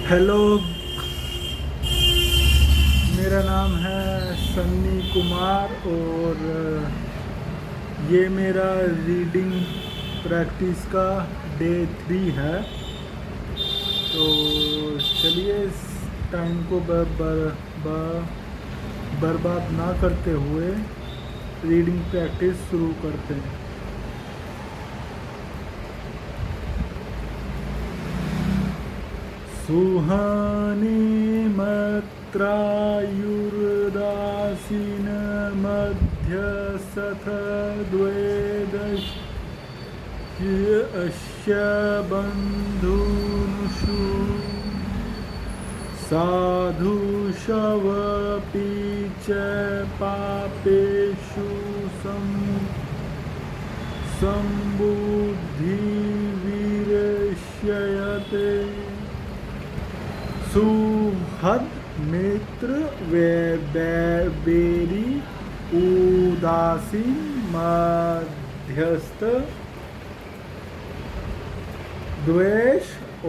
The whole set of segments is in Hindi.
हेलो, मेरा नाम है सन्नी कुमार और ये मेरा रीडिंग प्रैक्टिस का डे 3 है। तो चलिए इस टाइम को बर्बाद ना करते हुए रीडिंग प्रैक्टिस शुरू करते हैं। सुहानी मत्रायुर्दासीन मध्यसथ द्वेदश्य बन्धुषु साधु शवपि च पापेषु सम्बुद्धिर्विरच्यते सुहृद मित्र बेरी उदासीन मध्यस्थ द्वेष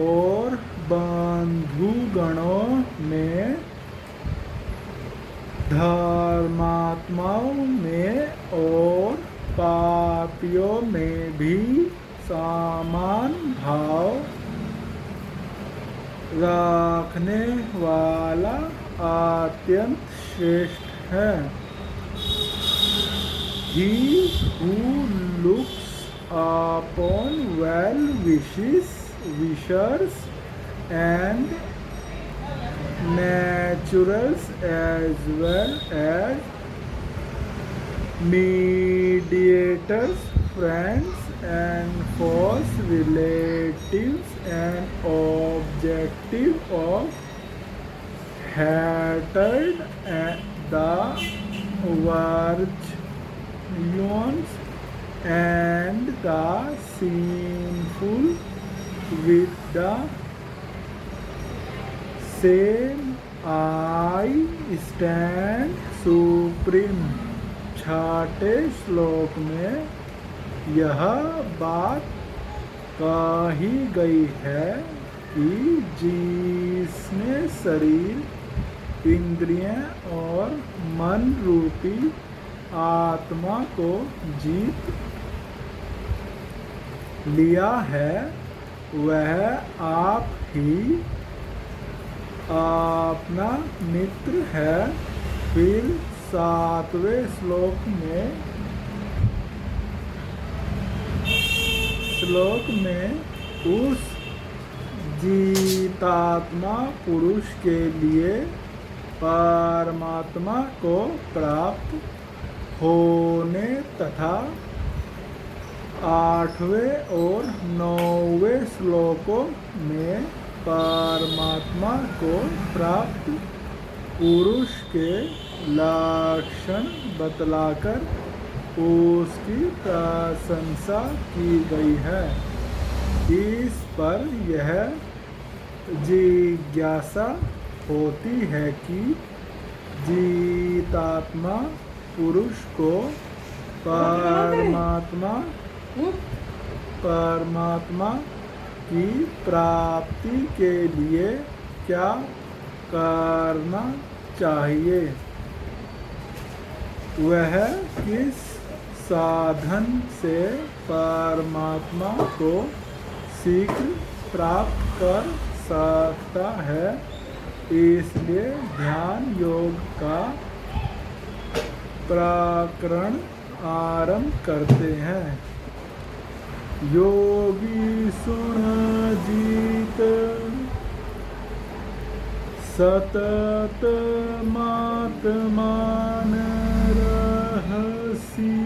और बंधुगणों में धर्मात्माओं में और पापियों में भी समान भाव रखने वाला अत्यंत श्रेष्ठ है। He who looks upon wishers and naturals as well as mediators, friends and false relatives and objective of hatred and the virtuous and the sinful with the same I stand supreme। छठे श्लोक में यह बात कही गई है कि जिसने शरीर, इंद्रियां और मन रूपी आत्मा को जीत लिया है वह आप ही अपना मित्र है। फिर 7वें श्लोक में उस जीतात्मा पुरुष के लिए परमात्मा को प्राप्त होने तथा 8वें और 9वें श्लोकों में परमात्मा को प्राप्त पुरुष के लक्षण बतलाकर उसकी प्रशंसा की गई है। इस पर यह जिज्ञासा होती है कि जीतात्मा पुरुष को परमात्मा की प्राप्ति के लिए क्या करना चाहिए, वह किस साधन से परमात्मा को शीघ्र प्राप्त कर सकता है। इसलिए ध्यान योग का प्रकरण आरंभ करते हैं। योगी सुन जीत सतत मात्मान रहसी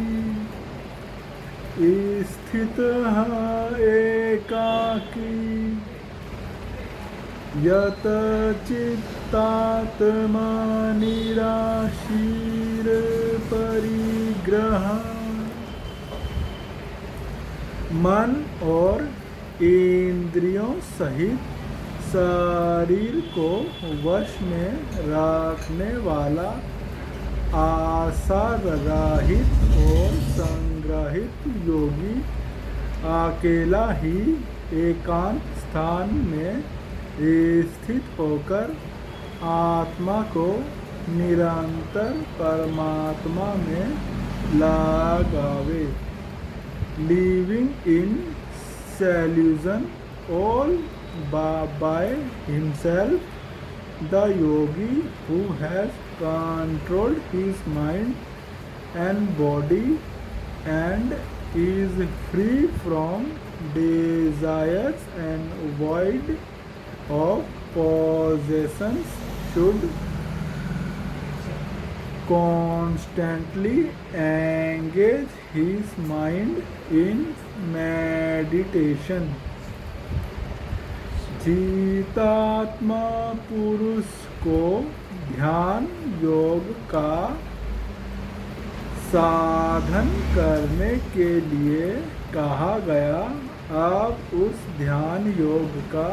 स्थित एकाकी यत चित्तात्मा निराशीर परिग्रह। मन और इंद्रियों सहित शरीर को वश में रखने वाला आशा रहित और संग्रहित योगी अकेला ही एकांत स्थान में स्थित होकर आत्मा को निरंतर परमात्मा में लगावे। Living in seclusion all by himself, the yogi who has controlled his mind and body and is free from desires and void of possessions should constantly engage his mind in meditation. जीतात्मा पुरुष को ध्यान योग का साधन करने के लिए कहा गया। आप उस ध्यान योग का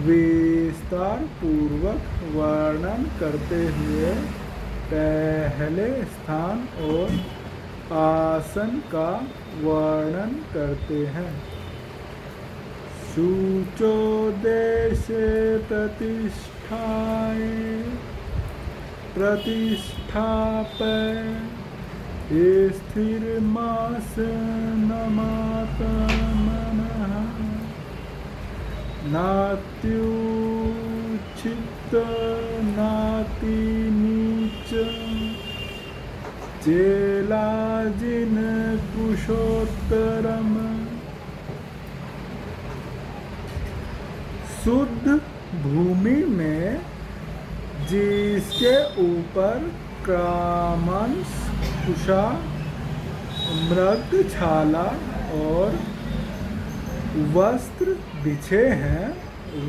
विस्तार पूर्वक वर्णन करते हुए पहले स्थान और आसन का वर्णन करते हैं। शुचो देशे प्रतिष्ठाए स्थिरमासनमात्मनः नात्युच्छित नातिनीच चेलाजिन कुशोत्तरम। शुद्ध भूमि में जिसके ऊपर क्रमश कुशा मृगछाला और वस्त्र बिछे हैं,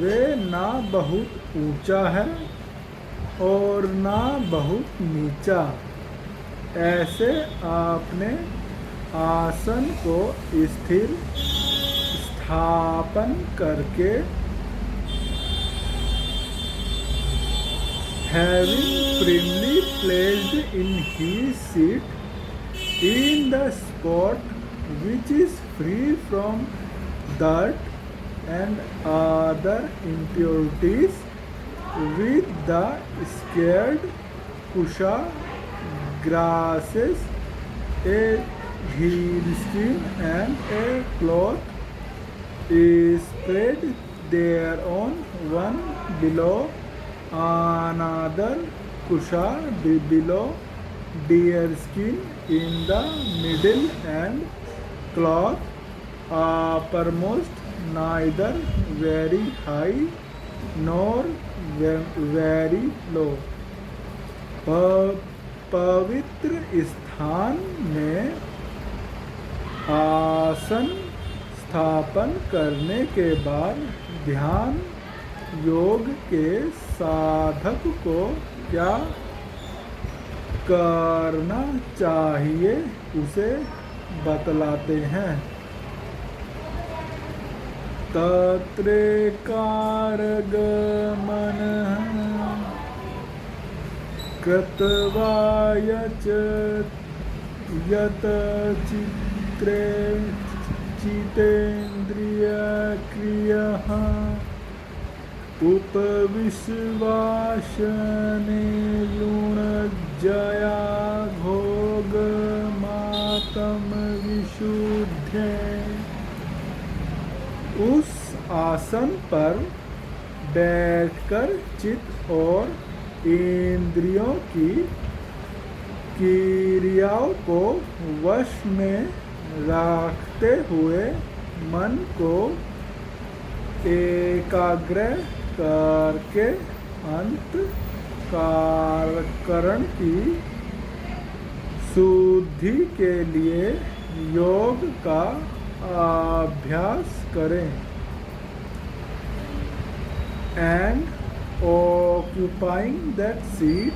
वे ना बहुत ऊंचा है और ना बहुत नीचा। ऐसे आपने आसन को स्थिर स्थापन करके having firmly placed in his seat in the spot which is free from dirt and other impurities, with the scared kusha grasses, a deerskin and a cloth spread thereon, one below another kusha below, deerskin in the middle and cloth uppermost, neither very high nor very low. पवित्र स्थान में आसन स्थापन करने के बाद ध्यान योग के साधक को क्या करना चाहिए उसे बतलाते हैं। तत्रेकारगमनः कृत्वा यत चित्रे चितेन्द्रियक्रियः उपविश्वासने लुणज्जया भोगमात्मविशुद्धे। उस आसन पर बैठकर चित्त और इंद्रियों की क्रियाओं को वश में रखते हुए मन को एकाग्र करके अंतःकरण की शुद्धि के लिए योग का अभ्यास करें। And occupying that seat,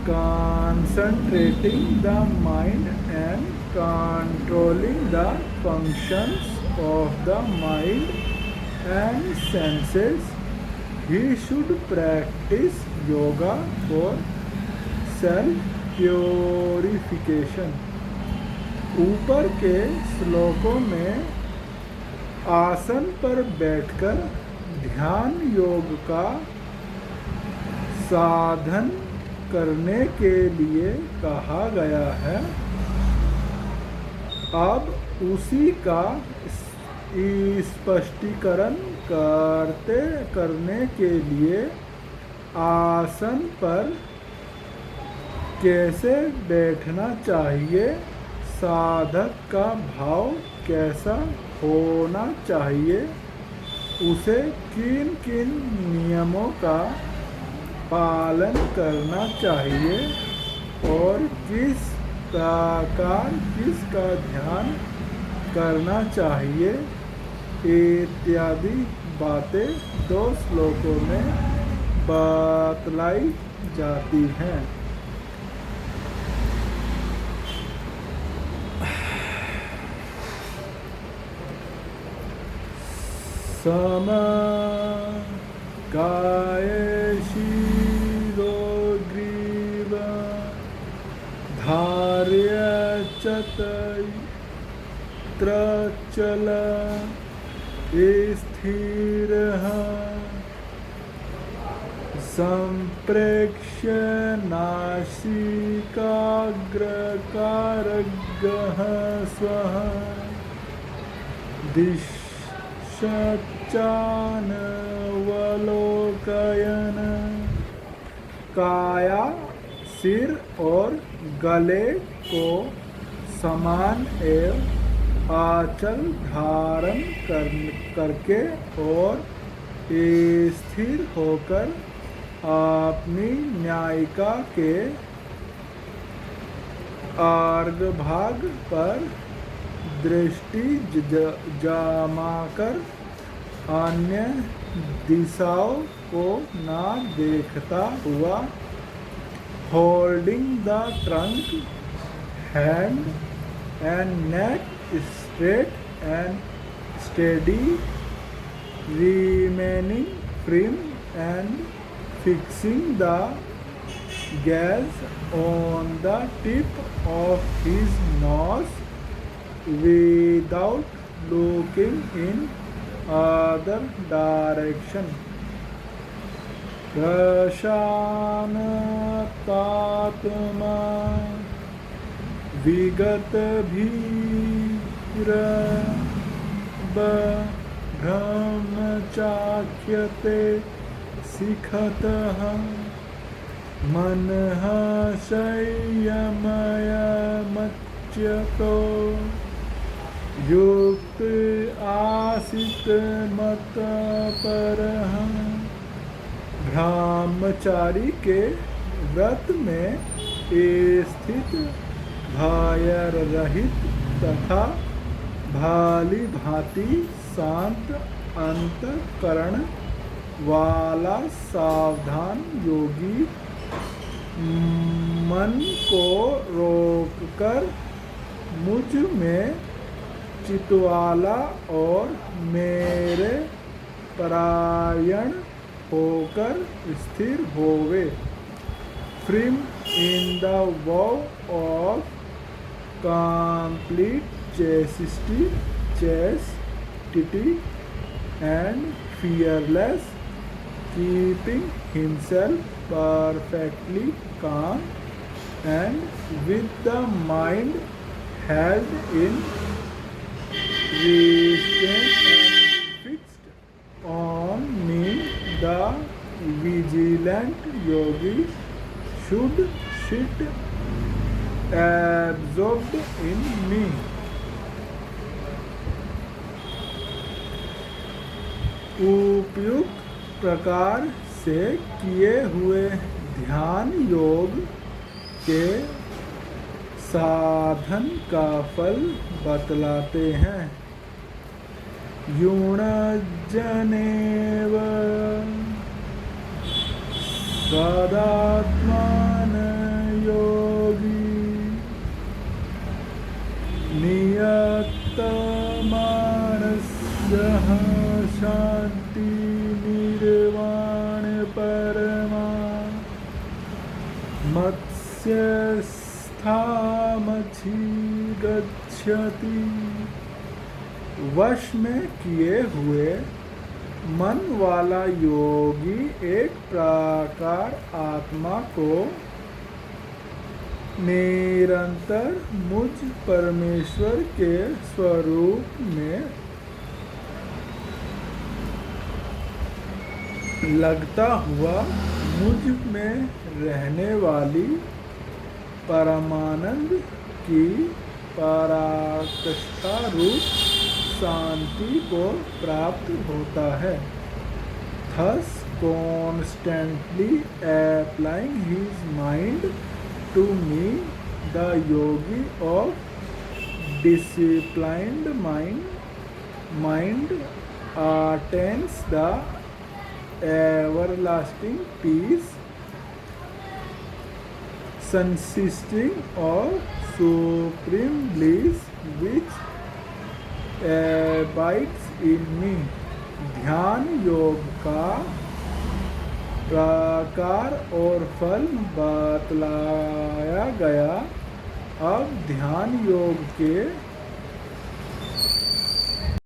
concentrating the mind and controlling the functions of the mind and senses, he should practice yoga for self-purification. ऊपर के श्लोकों में आसन पर बैठकर ध्यान योग का साधन करने के लिए कहा गया है। अब उसी का स्पष्टीकरण करने के लिए आसन पर कैसे बैठना चाहिए, साधक का भाव कैसा होना चाहिए, उसे किन किन नियमों का पालन करना चाहिए और किस प्रकार किसका ध्यान करना चाहिए इत्यादि बातें 2 श्लोकों में बतलाई जाती हैं। सम काये शिरो ग्रीव धार्य चतत्र चल स्थिरः संप्रेक्ष्य नासिकाग्रकारगः स्वः दिशश्चानवलोकयन्। काया सिर और गले को समान एवं आंचल धारण करके और स्थिर होकर अपनी न्यायिका के अर्धभाग पर दृष्टि जमाकर अन्य दिशाओं को न देखता हुआ holding the trunk hand and neck straight and steady, remaining firm and fixing the gaze on the tip of his nose without looking in other direction. प्रशांतात्मा विगत ब्रह्मचाख्यते शिखतः मनः संयमयमच्युतो युक्त आसित मतपरः। ब्रह्मचारी के व्रत में स्थित भय रहित तथा भाली भांति शांत अंतःकरण वाला सावधान योगी मन को रोककर मुझ में चितवाला और मेरे परायण होकर स्थिर होवे। Firm in the vow of complete chastity and fearless, keeping himself perfectly calm and with the mind held in restraint and fixed on me. The vigilant yogi should sit absorbed in me. उपयुक्त प्रकार से किए हुए ध्यान योग के साधन का फल बतलाते हैं। युणजनेव सदात्मान योगी नियतमानसः शांति निर्वाण परमा मत्स्यस्थामछि गच्छति। वश में किए हुए मन वाला योगी एक प्रकार आत्मा को निरंतर मुझ परमेश्वर के स्वरूप में लगता हुआ मुझ में रहने वाली परमानंद की पराकाष्ठा रूप शांति को प्राप्त होता है। Thus, constantly applying his mind to me, the yogi of disciplined mind attains the everlasting peace consisting of supreme bliss which abides in me। ध्यान योग का प्रकार और फल बतलाया गया। अब ध्यान योग के